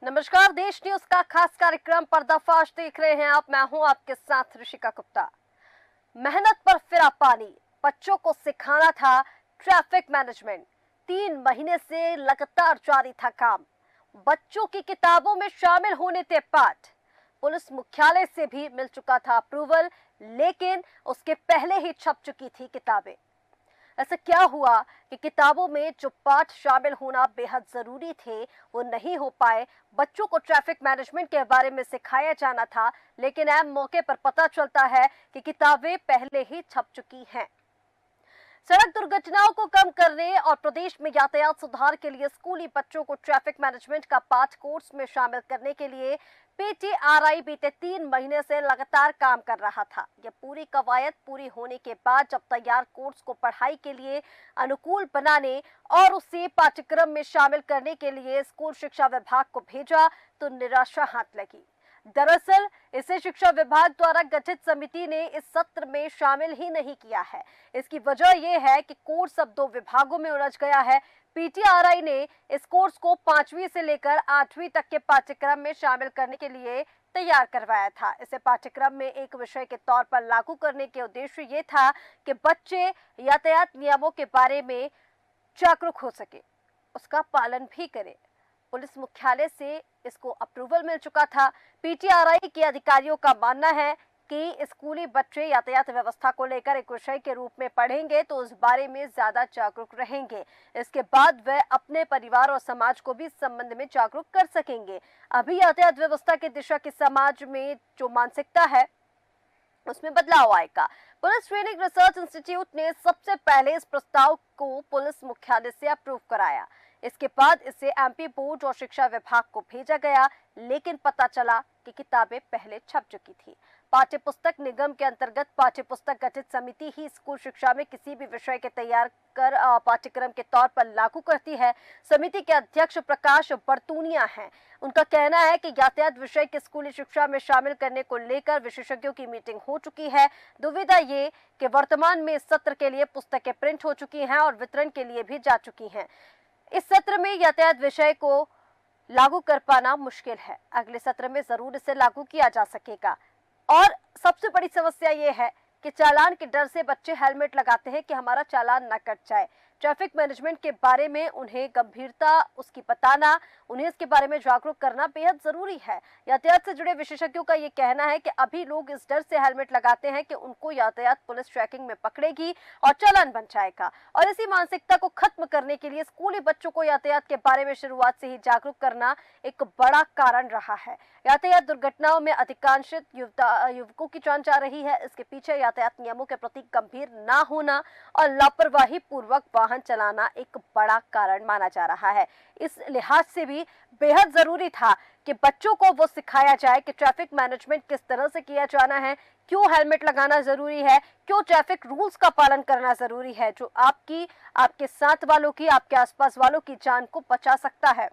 नमस्कार, देश न्यूज का खास कार्यक्रम पर्दाफाश देख रहे हैं आप। मैं हूं आपके साथ ऋषिका गुप्ता। मेहनत पर फिरा पानी, बच्चों को सिखाना था ट्रैफिक मैनेजमेंट। 3 महीने से लगातार जारी था काम। बच्चों की किताबों में शामिल होने थे पाठ। पुलिस मुख्यालय से भी मिल चुका था अप्रूवल, लेकिन उसके पहले ही छप चुकी थी किताबें। ऐसा क्या हुआ कि किताबों में जो पाठ शामिल होना बेहद जरूरी थे वो नहीं हो पाए। बच्चों को ट्रैफिक मैनेजमेंट के बारे में सिखाया जाना था, लेकिन ऐन मौके पर पता चलता है कि किताबें पहले ही छप चुकी हैं। सड़क दुर्घटनाओं को कम करने और प्रदेश में यातायात सुधार के लिए स्कूली बच्चों को ट्रैफिक मैनेजमेंट का पाठ कोर्स में शामिल करने के लिए पीटीआरआई बीते 3 महीने से लगातार काम कर रहा था। यह पूरी कवायद पूरी होने के बाद जब तैयार कोर्स को पढ़ाई के लिए अनुकूल बनाने और उसे पाठ्यक्रम में शामिल करने के लिए स्कूल शिक्षा विभाग को भेजा तो निराशा हाथ लगी। दरअसल इसे शिक्षा विभाग द्वारा गठित समिति ने इस सत्र में शामिल ही नहीं किया है। इसकी वजह यह है कि कोर्स अब 2 विभागों में उलझ गया है। पीटीआरआई ने इस कोर्स को 5वीं से लेकर 8वीं तक के पाठ्यक्रम में शामिल करने के लिए तैयार करवाया था। इसे पाठ्यक्रम में एक विषय के तौर पर लागू करने के उद्देश्य ये था कि बच्चे यातायात नियमों के बारे में जागरूक हो सके, उसका पालन भी करें। पुलिस मुख्यालय से इसको अप्रूवल मिल चुका था। पीटीआरआई के अधिकारियों का मानना है कि स्कूली बच्चे यातायात व्यवस्था को लेकर एक विषय के रूप में पढ़ेंगे तो उस बारे में ज्यादा जागरूक रहेंगे। इसके बाद वे अपने परिवार और समाज को भी इस संबंध में जागरूक कर सकेंगे। अभी यातायात व्यवस्था की दिशा की समाज में जो मानसिकता है उसमें बदलाव आएगा। पुलिस ट्रेनिंग रिसर्च इंस्टीट्यूट ने सबसे पहले इस प्रस्ताव को पुलिस मुख्यालय से अप्रूव कराया। इसके बाद इसे एमपी बोर्ड और शिक्षा विभाग को भेजा गया, लेकिन पता चला कि किताबें पहले छप चुकी थी। पाठ्य पुस्तक निगम के अंतर्गत पाठ्य पुस्तक गठित समिति ही स्कूल शिक्षा में किसी भी विषय के तैयार कर पाठ्यक्रम के तौर पर लागू करती है। समिति के अध्यक्ष प्रकाश बरतूनिया हैं। उनका कहना है कि यातायात विषय के स्कूली शिक्षा में शामिल करने को लेकर विशेषज्ञों की मीटिंग हो चुकी है। दुविधा ये कि वर्तमान में इस सत्र के लिए पुस्तकें प्रिंट हो चुकी हैं और वितरण के लिए भी जा चुकी हैं। इस सत्र में यातायात विषय को लागू कर पाना मुश्किल है। अगले सत्र में जरूर इसे लागू किया जा सकेगा। और सबसे बड़ी समस्या ये है कि चालान के डर से बच्चे हेलमेट लगाते हैं कि हमारा चालान न कट जाए। ट्रैफिक मैनेजमेंट के बारे में उन्हें गंभीरता उसकी बताना, उन्हें इसके बारे में जागरूक करना बेहद जरूरी है। यातायात से जुड़े विशेषज्ञों का ये कहना है कि अभी लोग इस डर से हेलमेट लगाते हैं कि उनको यातायात पुलिस ट्रैकिंग में पकड़ेगी और चालान बन जाएगा। और इसी मानसिकता को खत्म करने के लिए स्कूली बच्चों को यातायात के बारे में शुरुआत से ही जागरूक करना एक बड़ा कारण रहा है। यातायात दुर्घटनाओं में अधिकांश युवकों की जान जा रही है। इसके पीछे यातायात नियमों के प्रति गंभीर ना होना और लापरवाही पूर्वक वाहन चलाना एक बड़ा कारण माना जा रहा है। इस लिहाज से भी बेहद जरूरी था कि बच्चों को वो सिखाया जाए कि ट्रैफिक मैनेजमेंट किस तरह से किया जाना है, क्यों हेलमेट लगाना जरूरी है, क्यों ट्रैफिक रूल्स का पालन करना जरूरी है, जो आपकी, आपके साथ वालों की, आपके आसपास वालों की जान को बचा सकता है।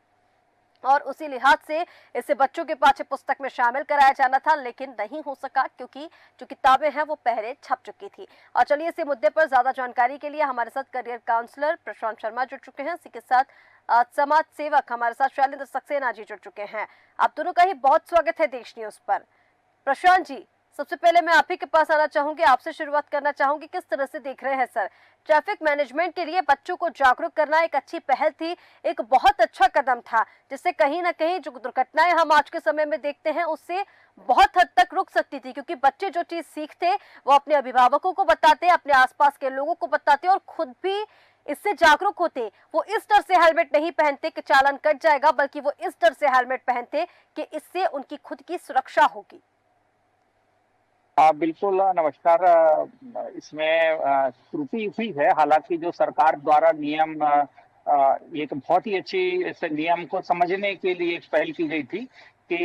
और उसी लिहाज से इसे बच्चों के पाठ्य पुस्तक में शामिल कराया जाना था, लेकिन नहीं हो सका क्योंकि जो किताबें हैं वो पहले छप चुकी थी। और चलिए इसी मुद्दे पर ज्यादा जानकारी के लिए हमारे साथ करियर काउंसलर प्रशांत शर्मा जुड़ चुके हैं। इसी के साथ समाज सेवक हमारे साथ शैलेंद्र सक्सेना जी जुड़ चुके हैं। आप दोनों का ही बहुत स्वागत है देश न्यूज पर। प्रशांत जी, सबसे पहले मैं आप ही के पास आना चाहूंगी, आपसे शुरुआत करना चाहूंगी, किस तरह से देख रहे हैं सर ट्रैफिक मैनेजमेंट के लिए बच्चों को जागरूक करना एक अच्छी पहल थी, एक बहुत अच्छा कदम था, जिससे कहीं ना कहीं जो दुर्घटनाएं हम आज के समय में देखते हैं उससे बहुत हद तक रुक सकती थी, क्योंकि बच्चे जो चीज सीखते वो अपने अभिभावकों को बताते, अपने आसपास के लोगों को बताते और खुद भी इससे जागरूक होते। वो इस डर से हेलमेट नहीं पहनते कि चालान कट जाएगा, बल्कि वो इस डर से हेलमेट पहनते कि इससे उनकी खुद की सुरक्षा होगी। बिल्कुल नमस्कार। इसमें त्रुटि हुई है, हालांकि जो सरकार द्वारा नियम एक बहुत ही अच्छी इस नियम को समझने के लिए एक पहल की गई थी कि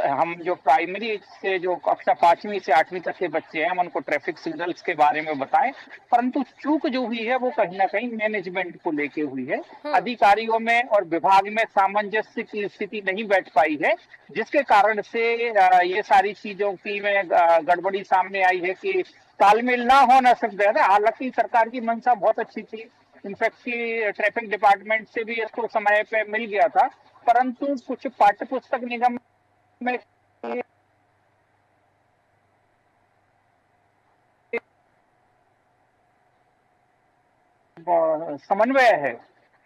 हम जो प्राइमरी से जो कक्षा 5वीं से 8वीं तक के बच्चे हैं हम उनको ट्रैफिक सिग्नल्स के बारे में बताएं, परंतु चूक जो हुई है वो कहीं ना कहीं मैनेजमेंट को लेके हुई है। अधिकारियों में और विभाग में सामंजस्य की स्थिति नहीं बैठ पाई है, जिसके कारण से ये सारी चीजों की में गड़बड़ी सामने आई है कि तालमेल ना होना सकता है। हालांकि सरकार की मंशा बहुत अच्छी थी, इनफैक्ट की ट्रैफिक डिपार्टमेंट से भी इसको समय पे मिल गया था परंतु कुछ पाठ्य पुस्तक निगम में समन्वय है,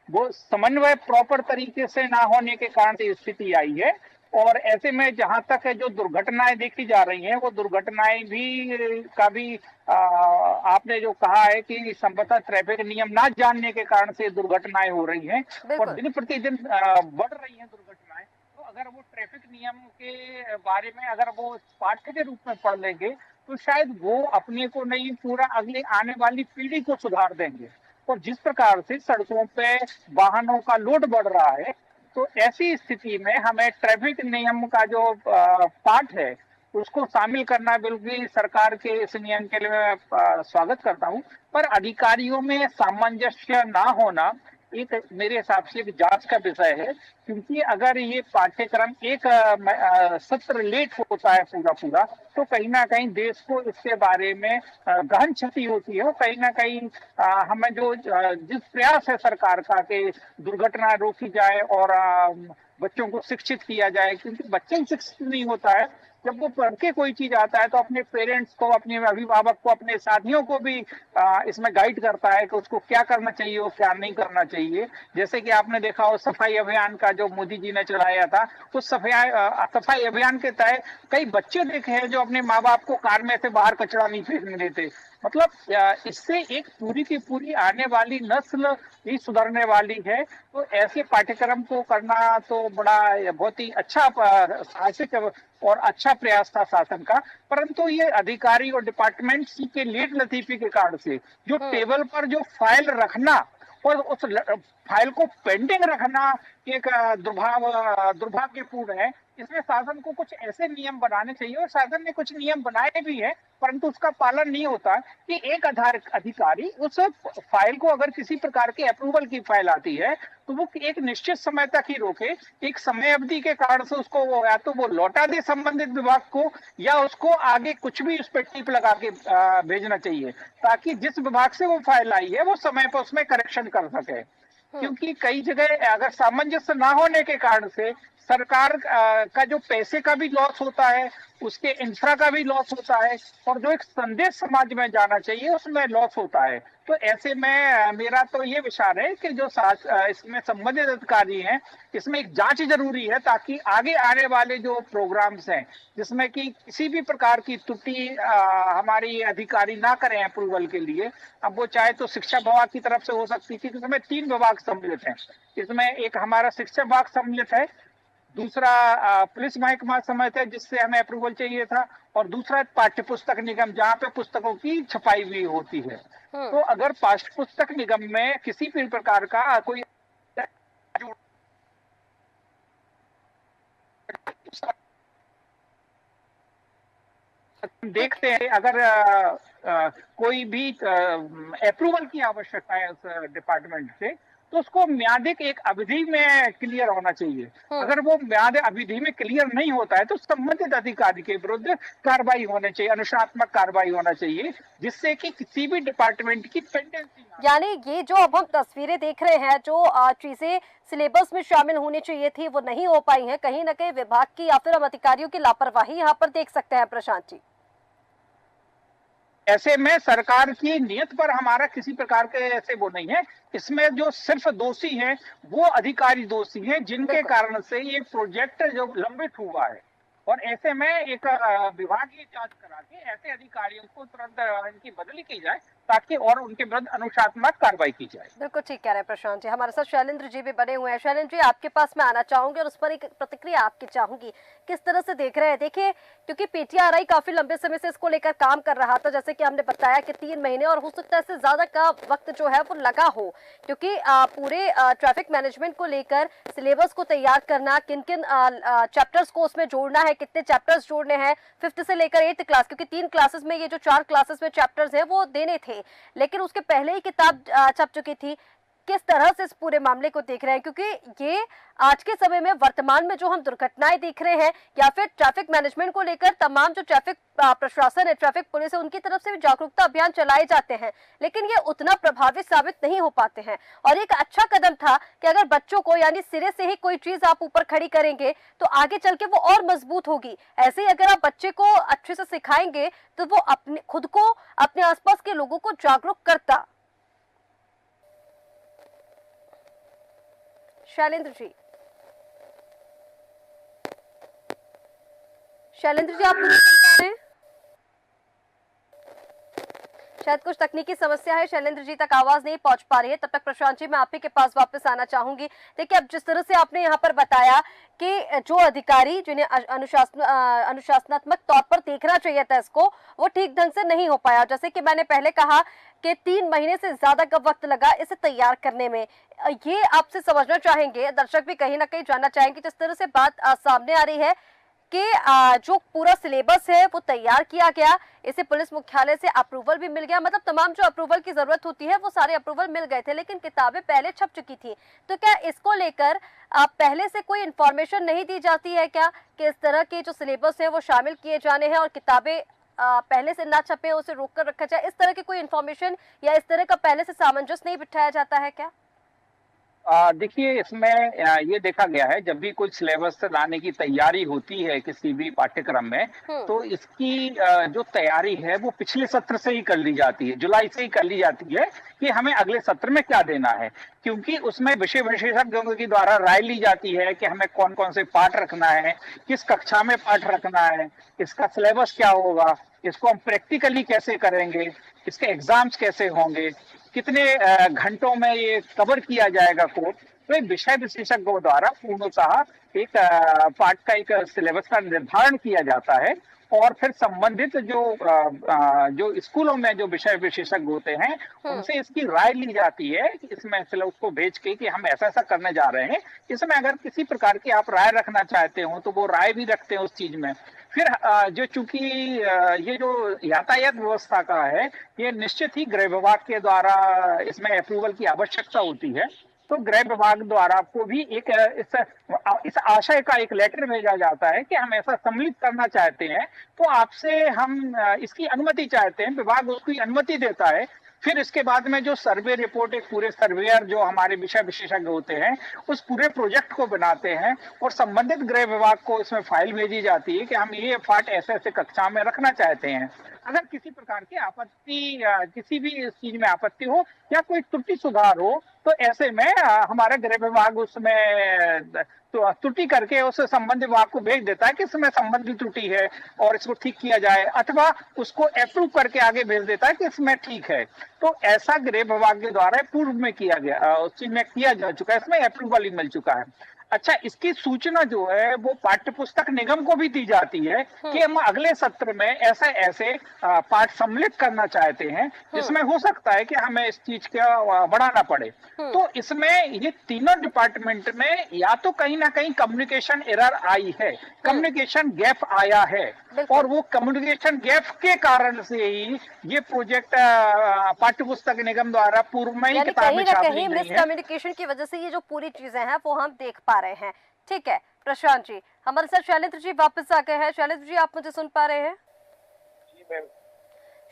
वो समन्वय प्रॉपर तरीके से ना होने के कारण से स्थिति आई है। और ऐसे में जहां तक है जो दुर्घटनाएं देखी जा रही हैं, वो दुर्घटनाएं भी का भी आपने जो कहा है कि संभवतः ट्रैफिक नियम ना जानने के कारण से दुर्घटनाएं हो रही हैं और दिन प्रतिदिन बढ़ रही हैं दुर्घटनाएं। तो अगर वो ट्रैफिक नियम के बारे में अगर वो पाठ्य के रूप में पढ़ लेंगे तो शायद वो अपने को नहीं, पूरा अगले आने वाली पीढ़ी को सुधार देंगे। और जिस प्रकार से सड़कों पे वाहनों का लोड बढ़ रहा है, तो ऐसी स्थिति में हमें ट्रैफिक नियम का जो पाठ है उसको शामिल करना बिल्कुल सरकार के इस नियम के लिए मैं स्वागत करता हूं। पर अधिकारियों में सामंजस्य ना होना एक मेरे हिसाब से एक जांच का विषय है, क्योंकि अगर ये पाठ्यक्रम एक सत्र लेट होता है पूरा पूरा, तो कहीं ना कहीं देश को इसके बारे में गहन क्षति होती है। और कहीं ना कहीं हमें जो जिस प्रयास है सरकार का कि दुर्घटना रोकी जाए और बच्चों को शिक्षित किया जाए, क्योंकि बच्चे शिक्षित नहीं होता है जब वो पढ़ के कोई चीज आता है तो अपने पेरेंट्स को, अपने अभिभावक को, अपने साथियों को भी इसमें गाइड करता है कि उसको क्या करना चाहिए और क्या नहीं करना चाहिए। जैसे कि आपने देखा हो सफाई अभियान का जो मोदी जी ने चलाया था, उस सफाई अभियान के तहत कई बच्चे देखे हैं जो अपने माँ बाप को कार में से बाहर कचरा नहीं फेंकने देते। मतलब इससे एक पूरी की पूरी आने वाली नस्ल ही सुधरने वाली है। तो ऐसे पाठ्यक्रम को करना तो बड़ा बहुत ही अच्छा साहसिक और अच्छा प्रयास था शासन का। परंतु ये अधिकारी और डिपार्टमेंट के लेट लतीफी के कारण से जो टेबल पर जो फाइल रखना और उस फाइल को पेंडिंग रखना एक दुर्भाग्यपूर्ण है। इसमें शासन को कुछ ऐसे नियम बनाने चाहिए, और शासन ने कुछ नियम बनाए भी है परंतु उसका पालन नहीं होता कि एक अधिकारी उस फाइल को, अगर किसी प्रकार के अप्रूवल की फाइल आती है तो वो एक निश्चित समय तक ही रोके। एक समय अवधि के कारण से उसको या तो वो लौटा दे संबंधित विभाग को, या उसको आगे कुछ भी उस पर टिप लगा के भेजना चाहिए, ताकि जिस विभाग से वो फाइल आई है वो समय पर उसमें करेक्शन कर सके। क्योंकि कई जगह अगर सामंजस्य ना होने के कारण से सरकार का जो पैसे का भी लॉस होता है, उसके इंफ्रा का भी लॉस होता है, और जो एक संदेश समाज में जाना चाहिए उसमें लॉस होता है। तो ऐसे में मेरा तो ये विचार है कि जो इसमें संबंधित अधिकारी हैं, इसमें एक जांच जरूरी है, ताकि आगे आने वाले जो प्रोग्राम्स हैं जिसमें कि किसी भी प्रकार की त्रुटि हमारी अधिकारी ना करें अप्रूवल के लिए। अब वो चाहे तो शिक्षा विभाग की तरफ से हो सकती थी, इसमें 3 विभाग सम्मिलित हैं। इसमें एक हमारा शिक्षा विभाग सम्मिलित है, दूसरा पुलिस महकमा सम्मिलित है जिससे हमें अप्रूवल चाहिए था, और दूसरा पाठ्य पुस्तक निगम जहाँ पे पुस्तकों की छपाई भी होती है। तो अगर पाठ्य पुस्तक निगम में किसी भी प्रकार का कोई देखते हैं, अगर कोई भी अप्रूवल की आवश्यकता है उस डिपार्टमेंट से, तो उसको म्यादिक एक अवधि में क्लियर होना चाहिए। अगर वो म्याद अवधि में क्लियर नहीं होता है तो संबंधित अधिकारी के विरुद्ध कार्रवाई होनी चाहिए, अनुशासनात्मक कार्रवाई होना चाहिए, जिससे कि किसी भी डिपार्टमेंट की पेंडेंसी। यानी ये जो अब हम तस्वीरें देख रहे हैं, जो चीजें सिलेबस में शामिल होनी चाहिए थी वो नहीं हो पाई हैं, कहीं ना कहीं विभाग की या फिर हम अधिकारियों की लापरवाही यहाँ पर देख सकते हैं प्रशांत जी। ऐसे में सरकार की नीयत पर हमारा किसी प्रकार के ऐसे वो नहीं है। इसमें जो सिर्फ दोषी हैं वो अधिकारी दोषी हैं, जिनके कारण से ये प्रोजेक्ट जो लंबित हुआ है। और ऐसे में एक विभागीय जांच करा के ऐसे अधिकारियों को तुरंत इनकी बदली की जाए, ताकि और उनके विरुद्ध अनुशासनात्मक कार्रवाई की जाए। बिल्कुल ठीक कह रहे हैं प्रशांत जी। हमारे साथ शैलेंद्र जी भी बने हुए हैं। शैलेंद्र जी, आपके पास मैं आना चाहूंगी और उस पर एक प्रतिक्रिया आपकी चाहूंगी, किस तरह से देख रहे हैं। देखिए, क्योंकि पीटीआरआई काफी लंबे समय से इसको लेकर काम कर रहा था, जैसे कि हमने बताया कि 3 महीने और हो सकता है इससे ज्यादा का वक्त जो है वो लगा हो, क्योंकि पूरे ट्रैफिक मैनेजमेंट को लेकर सिलेबस को तैयार करना, किन किन चैप्टर्स को उसमें जोड़ना है, कितने चैप्टर्स जोड़ने हैं 5th से लेकर 8th क्लास, क्योंकि 3 क्लासेस में ये जो 4 क्लासेस में चैप्टर्स हैं वो देने थे, लेकिन उसके पहले ही किताब छप चुकी थी। किस तरह से इस पूरे मामले को देख रहे हैं, क्योंकि ये आज के समय में वर्तमान में जो हम दुर्घटनाएं देख रहे हैं या फिर ट्रैफिक मैनेजमेंट को लेकर तमाम जो ट्रैफिक प्रशासन है, ट्रैफिक पुलिस है, उनकी तरफ से भी जागरूकता अभियान चलाए जाते हैं, लेकिन ये उतना प्रभावी साबित नहीं हो पाते हैं। और एक अच्छा कदम था कि अगर बच्चों को यानी सिरे से ही कोई चीज आप ऊपर खड़ी करेंगे तो आगे चल के वो और मजबूत होगी। ऐसे ही अगर आप बच्चे को अच्छे से सिखाएंगे तो वो अपने खुद को, अपने आसपास के लोगों को जागरूक करता। शैलेंद्र जी, आप मुझे सुन पा रहे हैं? शायद कुछ तकनीकी समस्या है, शैलेंद्र जी तक आवाज नहीं पहुंच पा रही है। तब तक प्रशांत जी मैं आप ही के पास वापस आना चाहूंगी। देखिए, अब जिस तरह से आपने यहाँ पर बताया कि जो अधिकारी जिन्हें अनुशासनात्मक तौर पर देखना चाहिए था इसको, वो ठीक ढंग से नहीं हो पाया। जैसे कि मैंने पहले कहा कि 3 महीने से ज्यादा का वक्त लगा इसे तैयार करने में। ये आपसे समझना चाहेंगे, दर्शक भी कहीं ना कहीं जानना चाहेंगे, जिस तरह से बात सामने आ रही है कि जो पूरा सिलेबस है वो तैयार किया गया, इसे पुलिस मुख्यालय से अप्रूवल भी मिल गया, मतलब तमाम जो अप्रूवल की जरूरत होती है वो सारे अप्रूवल मिल गए थे, लेकिन किताबें पहले छप चुकी थी। तो क्या इसको लेकर पहले से कोई इन्फॉर्मेशन नहीं दी जाती है क्या कि इस तरह के जो सिलेबस है वो शामिल किए जाने हैं और किताबें पहले से ना छपे, उसे रोक कर रखा जाए? इस तरह की कोई इन्फॉर्मेशन या इस तरह का पहले से सामंजस्य नहीं बिठाया जाता है क्या? देखिए, इसमें ये देखा गया है, जब भी कुछ सिलेबस लाने की तैयारी होती है किसी भी पाठ्यक्रम में, तो इसकी जो तैयारी है वो पिछले सत्र से ही कर ली जाती है, जुलाई से ही कर ली जाती है कि हमें अगले सत्र में क्या देना है, क्योंकि उसमें विषय विशेषज्ञों के द्वारा राय ली जाती है कि हमें कौन कौन से पाठ रखना है, किस कक्षा में पाठ रखना है, इसका सिलेबस क्या होगा, इसको हम प्रैक्टिकली कैसे करेंगे, इसके एग्जाम्स कैसे होंगे, कितने घंटों में ये कवर किया जाएगा कोर्स। तो एक विषय विशेषज्ञों द्वारा पूर्णतः एक पाठ का एक सिलेबस का निर्धारण किया जाता है और फिर संबंधित जो स्कूलों में जो विषय विशेषज्ञ होते हैं उनसे इसकी राय ली जाती है कि इसमें सिलेबस को भेज के कि हम ऐसा ऐसा करने जा रहे हैं, इसमें अगर किसी प्रकार की आप राय रखना चाहते हो तो वो राय भी रखते हैं उस चीज में। फिर जो चूंकि ये जो यातायात व्यवस्था का है, ये निश्चित ही गृह विभाग के द्वारा इसमें अप्रूवल की आवश्यकता होती है, तो गृह विभाग द्वारा आपको भी एक इस आशय का एक लेटर भेजा जाता है कि हम ऐसा सम्मिलित करना चाहते हैं, तो आपसे हम इसकी अनुमति चाहते हैं, विभाग उसकी अनुमति देता है। फिर इसके बाद में जो सर्वे रिपोर्ट, एक पूरे सर्वेयर जो हमारे विषय विशेषज्ञ होते हैं उस पूरे प्रोजेक्ट को बनाते हैं और संबंधित गृह विभाग को इसमें फाइल भेजी जाती है कि हम ये पाठ ऐसे ऐसे कक्षा में रखना चाहते हैं। अगर किसी प्रकार की आपत्ति, किसी भी चीज में आपत्ति हो या कोई त्रुटि सुधार हो, तो ऐसे में हमारा गृह विभाग उसमें तो त्रुटि करके उस संबंधित विभाग को भेज देता है कि इसमें संबंधित त्रुटि है और इसको ठीक किया जाए, अथवा उसको अप्रूव करके आगे भेज देता है कि इसमें ठीक है। तो ऐसा गृह विभाग के द्वारा पूर्व में किया गया, उस चीज में किया जा चुका है, इसमें अप्रूवल ही मिल चुका है। अच्छा, इसकी सूचना जो है वो पाठ्य पुस्तक निगम को भी दी जाती है कि हम अगले सत्र में ऐसे ऐसे पाठ सम्मिलित करना चाहते हैं जिसमें हो सकता है कि हमें इस चीज का बढ़ाना पड़े। तो इसमें ये तीनों डिपार्टमेंट में या तो कहीं ना कहीं कम्युनिकेशन एरर आई है, कम्युनिकेशन गैप आया है, और वो कम्युनिकेशन गैप के कारण से ही ये प्रोजेक्ट पाठ्य पुस्तक निगम द्वारा पूर्व में ही किताबें छाप ली गई हैं। मिसकम्युनिकेशन की वजह से ये जो पूरी चीजें हैं वो हम देख पा रहे हैं। ठीक है प्रशांत जी, हमारे साथ शैलेंद्र जी वापस आ गए हैं। शैलेंद्र जी, आप मुझे सुन पा रहे हैं? जी मैम।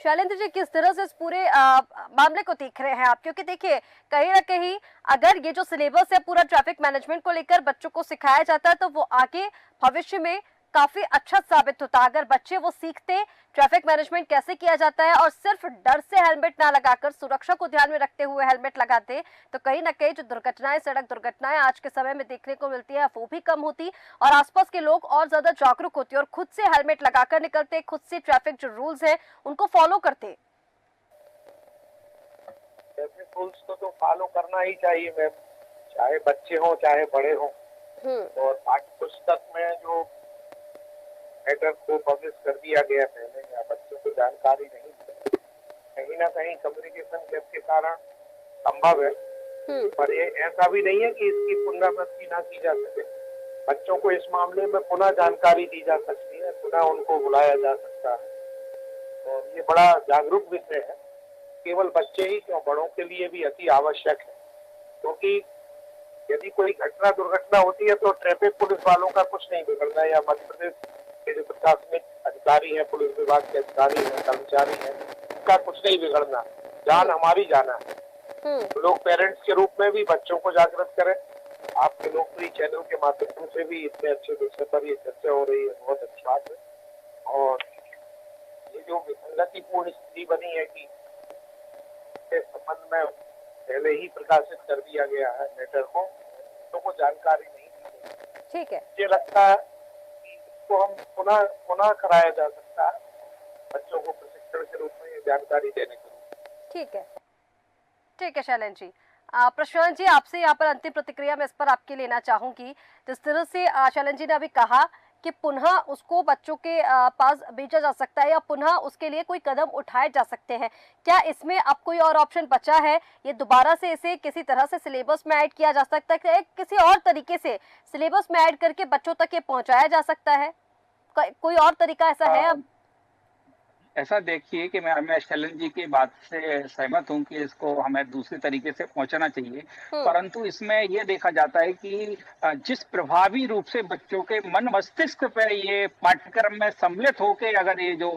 शैलेंद्र जी, किस तरह से इस पूरे मामले को देख रहे हैं आप? क्योंकि देखिए, कहीं ना कहीं अगर ये जो सिलेबस है पूरा ट्रैफिक मैनेजमेंट को लेकर बच्चों को सिखाया जाता है तो वो आगे भविष्य में काफी अच्छा साबित होता। अगर बच्चे वो सीखते ट्रैफिक मैनेजमेंट कैसे किया जाता है और सिर्फ डर से हेलमेट ना लगाकर सुरक्षा को ध्यान में रखते हुए हेलमेट लगाते, तो कहीं ना कहीं जो दुर्घटनाएं, सड़क दुर्घटनाएं आज के समय में देखने को मिलती है वो भी कम होती और आसपास के लोग और ज्यादा जागरूक होते और खुद से हेलमेट लगाकर निकलते, खुद से ट्रैफिक जो रूल्स है उनको फॉलो करते। ट्रैफिक रूल्स को तो फॉलो करना ही चाहिए मैम, चाहे बच्चे हों चाहे बड़े हों। और पाठ्य पुस्तक में जो मैटर को पब्लिश कर दिया गया पहले, या बच्चों को जानकारी नहीं, कहीं ना कहीं कम्युनिकेशन गैप के कारण संभव है। पर ये ऐसा भी नहीं है कि इसकी पुनरावृत्ति ना की जा सके। बच्चों को इस मामले में पुनः जानकारी दी जा सकती है, पुनः उनको बुलाया जा सकता है, और ये बड़ा जागरूक विषय है। केवल बच्चे ही क्यों, बड़ों के लिए भी अति आवश्यक है। क्योंकि यदि कोई घटना दुर्घटना होती है तो ट्रैफिक पुलिस वालों का कुछ नहीं बिगड़ना है, या मध्य प्रदेश के जो प्रशासनिक अधिकारी हैं, पुलिस विभाग के अधिकारी हैं, कर्मचारी हैं, उनका कुछ नहीं बिगड़ना। जान हमारी जाना है। तो लोग पेरेंट्स के रूप में भी बच्चों को जागृत करें। आपके लोकप्रिय चैनल के माध्यम से भी इतने अच्छे विषय पर ये चर्चा हो रही है, बहुत अच्छी बात है। और ये जो विसंगतिपूर्ण स्थिति बनी है कि इसके संबंध में पहले ही प्रकाशित कर दिया गया है मैटर को, बच्चों को जानकारी नहीं दी गई। ठीक है, मुझे लगता है कि इसको हम पुनः कराया जा सकता है, बच्चों को प्रशिक्षण के रूप में ये जानकारी देने के लिए। ठीक है शैलेंद्र जी। प्रशांत जी, आपसे यहाँ पर अंतिम प्रतिक्रिया मैं इस पर आपकी लेना चाहूंगी। जिस तरह से शैलेंद्र जी ने अभी कहा कि पुनः उसको बच्चों के पास भेजा जा सकता है या पुनः उसके लिए कोई कदम उठाए जा सकते हैं, क्या इसमें अब कोई और ऑप्शन बचा है? ये दोबारा से इसे किसी तरह से सिलेबस में ऐड किया जा सकता है, किसी और तरीके से सिलेबस में ऐड करके बच्चों तक ये पहुंचाया जा सकता है? कोई और तरीका ऐसा है अब? ऐसा देखिए कि मैं शैलेंद्र जी की बात से सहमत हूं कि इसको हमें दूसरे तरीके से पहुंचना चाहिए, परंतु इसमें यह देखा जाता है कि जिस प्रभावी रूप से बच्चों के मन मस्तिष्क पे ये पाठ्यक्रम में सम्मिलित होके अगर ये जो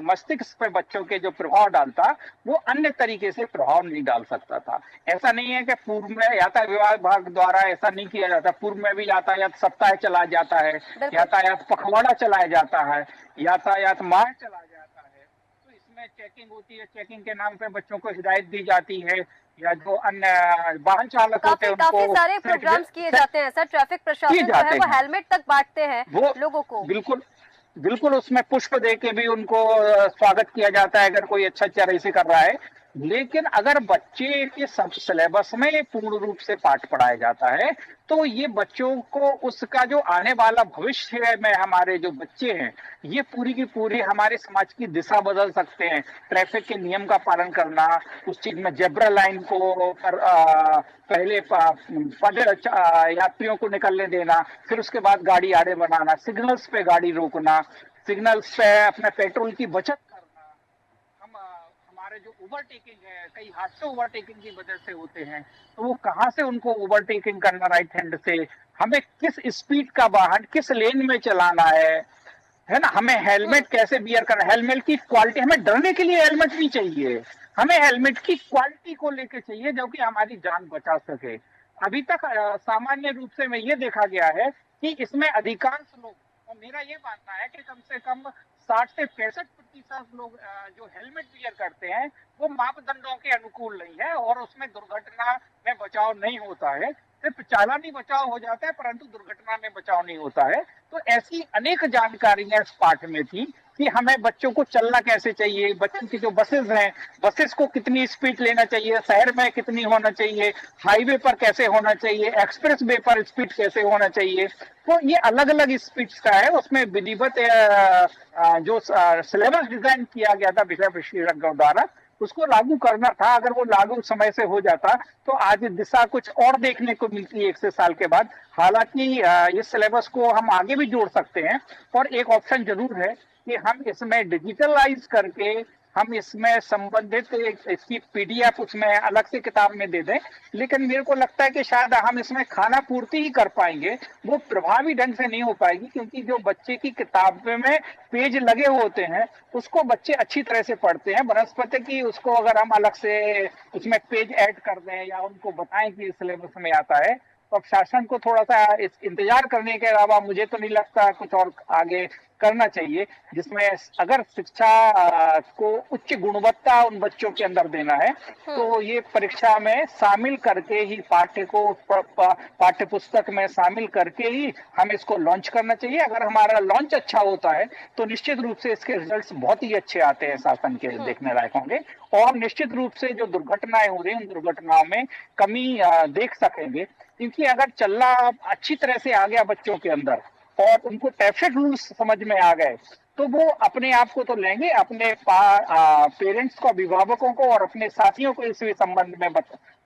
मस्तिष्क पे बच्चों के जो प्रभाव डालता, वो अन्य तरीके से प्रभाव नहीं डाल सकता था। ऐसा नहीं है कि पूर्व में यातायात विभाग द्वारा ऐसा नहीं किया जाता, पूर्व में भी यातायात सप्ताह चलाया जाता है, यातायात पखवाड़ा चलाया जाता है, यातायात माह चला जाता है। तो इसमें चेकिंग होती है, चेकिंग के नाम पे बच्चों को हिदायत दी जाती है, या जो अन्य वाहन चालक होते हैं उनको काफी सारे प्रोग्राम्स किए जाते हैं सर। ट्रैफिक प्रशासन जो है वो हेलमेट तक बांटते हैं लोगों को। बिल्कुल उसमें पुष्प दे के भी उनको स्वागत किया जाता है अगर कोई अच्छा तरह से कर रहा है। लेकिन अगर बच्चे के सब सिलेबस में पूर्ण रूप से पाठ पढ़ाया जाता है तो ये बच्चों को उसका जो आने वाला भविष्य में हमारे जो बच्चे हैं ये पूरी की पूरी हमारे समाज की दिशा बदल सकते हैं। ट्रैफिक के नियम का पालन करना, उस चीज में जेब्रा लाइन को पहले यात्रियों को निकलने देना, फिर उसके बाद गाड़ी आड़े बनाना, सिग्नल्स पे गाड़ी रोकना, सिग्नल्स पे अपने पेट्रोल की बचत करना। हमारे जो ओवरटेकिंग है, कई हादसे ओवरटेकिंग की वजह से होते हैं, तो वो कहाँ से उनको ओवरटेकिंग करना राइट हैंड से, हमें किस स्पीड का वाहन किस लेन में चलाना है ना, हमें हेलमेट कैसे बियर करना, हेलमेट की क्वालिटी, हमें डरने के लिए हेलमेट नहीं चाहिए, हमें हेलमेट की क्वालिटी को लेके चाहिए जो कि हमारी जान बचा सके। अभी तक सामान्य रूप से में ये देखा गया है कि इसमें अधिकांश लोग, और मेरा ये मानना है कि कम से कम 60 से 65% लोग जो हेलमेट वियर करते हैं वो मापदंडों के अनुकूल नहीं है और उसमें दुर्घटना में बचाव नहीं होता है। सिर्फ चालानी बचाव हो जाता है परंतु दुर्घटना में बचाव नहीं होता है। तो ऐसी अनेक जानकारियां इस पाठ में थी कि हमें बच्चों को चलना कैसे चाहिए, बच्चों की जो बसेस हैं, बसेस को कितनी स्पीड लेना चाहिए, शहर में कितनी होना चाहिए, हाईवे पर कैसे होना चाहिए, एक्सप्रेस वे पर स्पीड कैसे होना चाहिए। तो ये अलग अलग स्पीड्स का है, उसमें विधिवत जो सिलेबस डिजाइन किया गया था विषय विशेषज्ञों द्वारा उसको लागू करना था। अगर वो लागू समय से हो जाता तो आज दिशा कुछ और देखने को मिलती है 1 से साल के बाद। हालांकि इस सिलेबस को हम आगे भी जोड़ सकते हैं और एक ऑप्शन जरूर है कि हम इसमें डिजिटलाइज करके हम इसमें संबंधित इसकी पीडीएफ उसमें अलग से किताब में दे दें। लेकिन मेरे को लगता है कि शायद हम इसमें खाना पूर्ति ही कर पाएंगे, वो प्रभावी ढंग से नहीं हो पाएगी, क्योंकि जो बच्चे की किताब में पेज लगे होते हैं उसको बच्चे अच्छी तरह से पढ़ते हैं। बनस्पति की उसको अगर हम अलग से उसमें पेज ऐड कर दें या उनको बताएं कि सिलेबस में आता है तो अब शासन को थोड़ा सा इस इंतजार करने के अलावा मुझे तो नहीं लगता कुछ और आगे करना चाहिए, जिसमें अगर शिक्षा को उच्च गुणवत्ता उन बच्चों के अंदर देना है तो ये परीक्षा में शामिल करके ही पाठ्य पुस्तक में शामिल करके ही हम इसको लॉन्च करना चाहिए। अगर हमारा लॉन्च अच्छा होता है तो निश्चित रूप से इसके रिजल्ट्स बहुत ही अच्छे आते हैं, शासन के देखने लायक होंगे और निश्चित रूप से जो दुर्घटनाएं हो रही हैं उन दुर्घटनाओं में कमी देख सकेंगे। क्योंकि अगर चलना अच्छी तरह से आ गया बच्चों के अंदर और उनको ट्रैफिक रूल्स समझ में आ गए तो वो अपने आप को तो लेंगे, अपने पेरेंट्स को, अभिभावकों को और अपने साथियों को इस संबंध में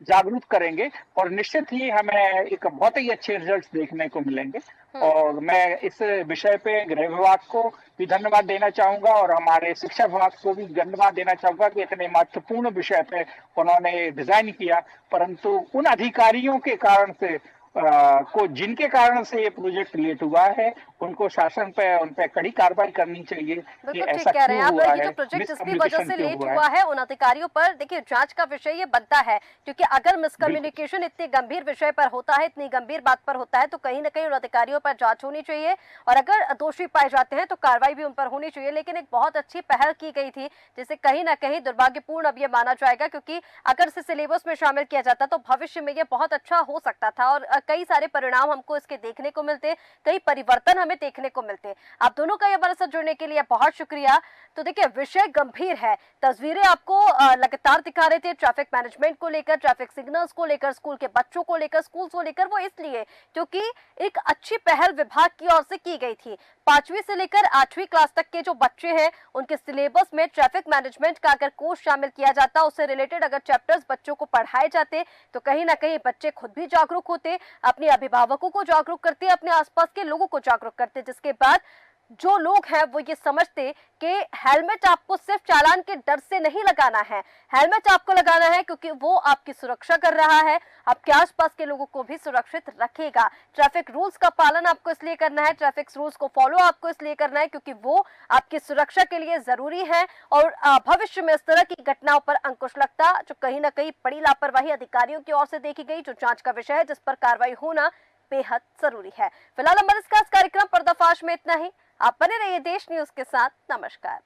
जागरूक करेंगे और निश्चित ही हमें एक बहुत ही अच्छे रिजल्ट्स देखने को मिलेंगे। और मैं इस विषय पे गृह विभाग को भी धन्यवाद देना चाहूंगा और हमारे शिक्षा विभाग को भी धन्यवाद देना चाहूंगा कि इतने महत्वपूर्ण विषय पे उन्होंने डिजाइन किया, परंतु उन अधिकारियों के कारण से जिनके कारण से ये प्रोजेक्ट लेट हुआ है, उनको शासन पे उन पे कड़ी कार्रवाई करनी चाहिए कि ऐसा कह रहे हैं क्यों हुआ ये है, जो प्रोजेक्ट जिसकी वजह से लेट हुआ है उन अधिकारियों पर देखिए जांच का विषय ये बनता है, क्योंकि अगर मिसकम्युनिकेशन इतने गंभीर विषय पर होता है, इतनी गंभीर बात पर होता है, तो कहीं ना कहीं उन अधिकारियों पर जांच होनी चाहिए और अगर दोषी पाए जाते हैं तो कार्रवाई भी उन पर होनी चाहिए। लेकिन एक बहुत अच्छी पहल की गई थी जिसे कहीं ना कहीं दुर्भाग्यपूर्ण अब ये माना जाएगा, क्योंकि अगर इसे सिलेबस में शामिल किया जाता तो भविष्य में ये बहुत अच्छा हो सकता था और कई सारे परिणाम हमको इसके देखने को मिलते, कई परिवर्तन हमें देखने को मिलते। आप दोनों का ये हमारे साथ जुड़ने के लिए बहुत शुक्रिया। तो देखिए विषय गंभीर है, तस्वीरें आपको लगातार दिखा रहे थे ट्रैफिक मैनेजमेंट को लेकर, ट्रैफिक सिग्नल्स को लेकर, स्कूल के बच्चों को लेकर, स्कूल को लेकर, वो इसलिए क्योंकि एक अच्छी पहल विभाग की ओर से की गई थी। 5वीं से लेकर 8वीं क्लास तक के जो बच्चे हैं उनके सिलेबस में ट्रैफिक मैनेजमेंट का अगर कोर्स शामिल किया जाता, उससे रिलेटेड अगर चैप्टर्स बच्चों को पढ़ाए जाते, तो कहीं ना कहीं बच्चे खुद भी जागरूक होते, अपने अभिभावकों को जागरूक करते, अपने आसपास के लोगों को जागरूक करते, जिसके बाद जो लोग हैं वो ये समझते कि हेलमेट आपको सिर्फ चालान के डर से नहीं लगाना है, हेलमेट आपको लगाना है क्योंकि वो आपकी सुरक्षा कर रहा है, आपके आसपास के लोगों को भी सुरक्षित रखेगा। ट्रैफिक रूल्स का पालन आपको इसलिए करना है, ट्रैफिक रूल्स को फॉलो आपको इसलिए करना है क्योंकि वो आपकी सुरक्षा के लिए जरूरी है और भविष्य में इस तरह की घटनाओं पर अंकुश लगता, जो कहीं ना कहीं बड़ी लापरवाही अधिकारियों की ओर से देखी गई, जो जांच का विषय है, जिस पर कार्रवाई होना बेहद जरूरी है। फिलहाल हमारे इस कार्यक्रम पर्दाफाश में इतना ही। आप बने रहिए देश न्यूज के साथ। नमस्कार।